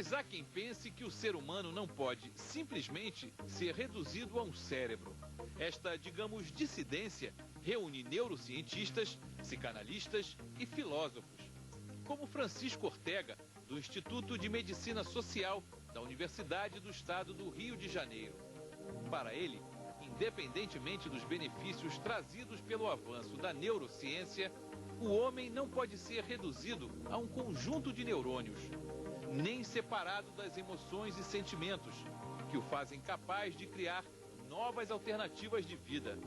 Mas há quem pense que o ser humano não pode simplesmente ser reduzido a um cérebro. Esta, digamos, dissidência reúne neurocientistas, psicanalistas e filósofos, como Francisco Ortega, do Instituto de Medicina Social da Universidade do Estado do Rio de Janeiro. Para ele, independentemente dos benefícios trazidos pelo avanço da neurociência, o homem não pode ser reduzido a um conjunto de neurônios, nem separado das emoções e sentimentos, que o fazem capaz de criar novas alternativas de vida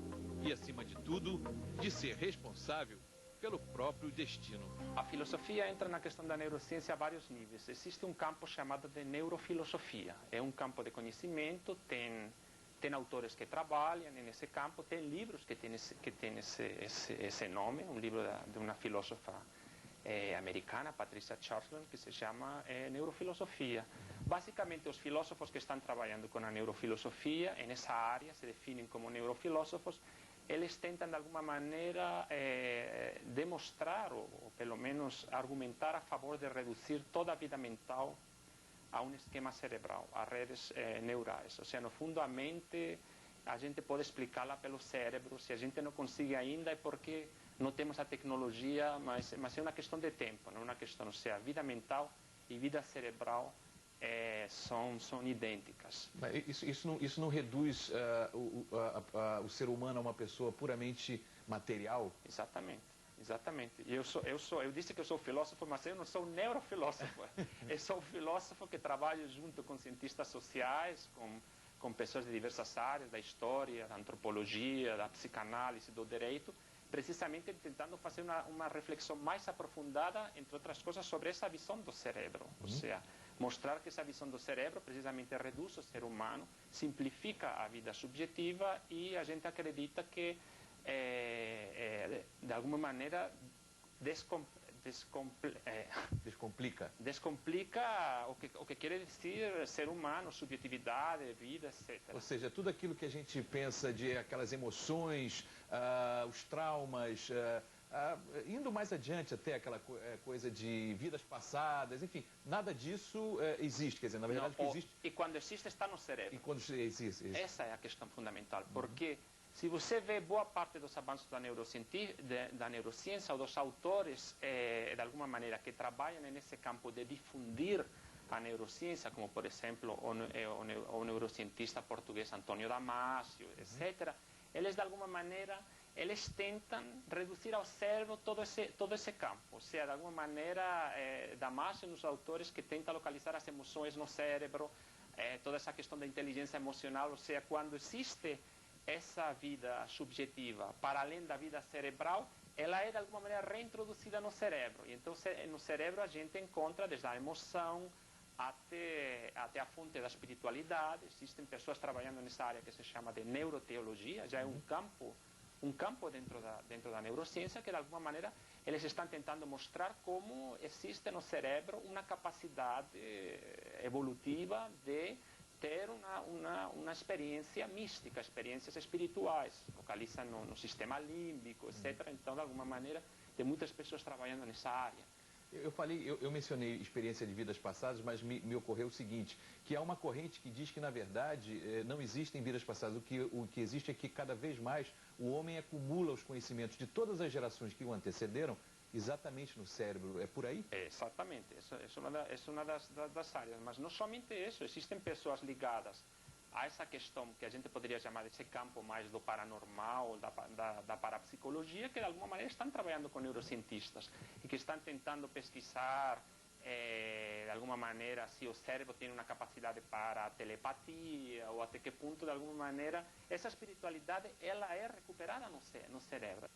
e, acima de tudo, de ser responsável pelo próprio destino. A filosofia entra na questão da neurociência a vários níveis. Existe um campo chamado de neurofilosofia. É um campo de conhecimento, tem autores que trabalham nesse campo, tem livros que têm esse nome, um livro de uma filósofa americana, Patricia Churchland, que se chama Neurofilosofia. Basicamente, os filósofos que estão trabalhando com a neurofilosofia, nessa área, se definem como neurofilósofos, eles tentam, de alguma maneira, demonstrar, ou pelo menos argumentar a favor de reduzir toda a vida mental a um esquema cerebral, a redes neurais. Ou seja, no fundo, a mente, a gente pode explicá-la pelo cérebro. Se a gente não consegue ainda, é porque não temos a tecnologia, mas é uma questão de tempo, não é uma questão. Ou seja, vida mental e vida cerebral são idênticas. Mas isso não reduz o ser humano a uma pessoa puramente material? Exatamente. Exatamente. Eu disse que eu sou filósofo, mas eu não sou neurofilósofo. Eu sou filósofo que trabalho junto com cientistas sociais, com pessoas de diversas áreas, da história, da antropologia, da psicanálise, do direito, precisamente tentando fazer uma reflexão mais aprofundada, entre outras coisas, sobre essa visão do cérebro. Ou seja, mostrar que essa visão do cérebro precisamente reduz o ser humano, simplifica a vida subjetiva e a gente acredita que de alguma maneira descomplica o que quer dizer ser humano, subjetividade, vida, etc. Ou seja, tudo aquilo que a gente pensa de aquelas emoções, os traumas, indo mais adiante até aquela coisa de vidas passadas, enfim, nada disso existe, quer dizer, na verdade não, o que existe... E quando existe está no cérebro. E quando existe. Essa é a questão fundamental, porque se você vê boa parte dos avanços da neurociência ou dos autores, de alguma maneira, que trabalham nesse campo de difundir a neurociência, como, por exemplo, o neurocientista português Antônio Damasio, etc., eles, de alguma maneira, eles tentam reduzir ao cérebro todo esse campo. Ou seja, de alguma maneira, Damasio é um dos autores que tenta localizar as emoções no cérebro, toda essa questão da inteligência emocional, ou seja, quando existe essa vida subjetiva, para além da vida cerebral, ela é de alguma maneira reintroduzida no cérebro. E então no cérebro a gente encontra desde a emoção até a fonte da espiritualidade. Existem pessoas trabalhando nessa área que se chama de neuroteologia, já é um campo dentro da neurociência que de alguma maneira eles estão tentando mostrar como existe no cérebro uma capacidade evolutiva de ter uma experiência mística, experiências espirituais, localiza no sistema límbico, etc. Então, de alguma maneira, tem muitas pessoas trabalhando nessa área. Eu mencionei experiência de vidas passadas, mas me ocorreu o seguinte, que há uma corrente que diz que, na verdade, não existem vidas passadas. O que existe é que, cada vez mais, o homem acumula os conhecimentos de todas as gerações que o antecederam exatamente no cérebro. É por aí? Exatamente. Isso é uma das áreas. Mas não somente isso. Existem pessoas ligadas a essa questão que a gente poderia chamar desse campo mais do paranormal, da parapsicologia, que de alguma maneira estão trabalhando com neurocientistas e que estão tentando pesquisar, de alguma maneira, se o cérebro tem uma capacidade para a telepatia ou até que ponto, de alguma maneira, essa espiritualidade ela é recuperada no cérebro.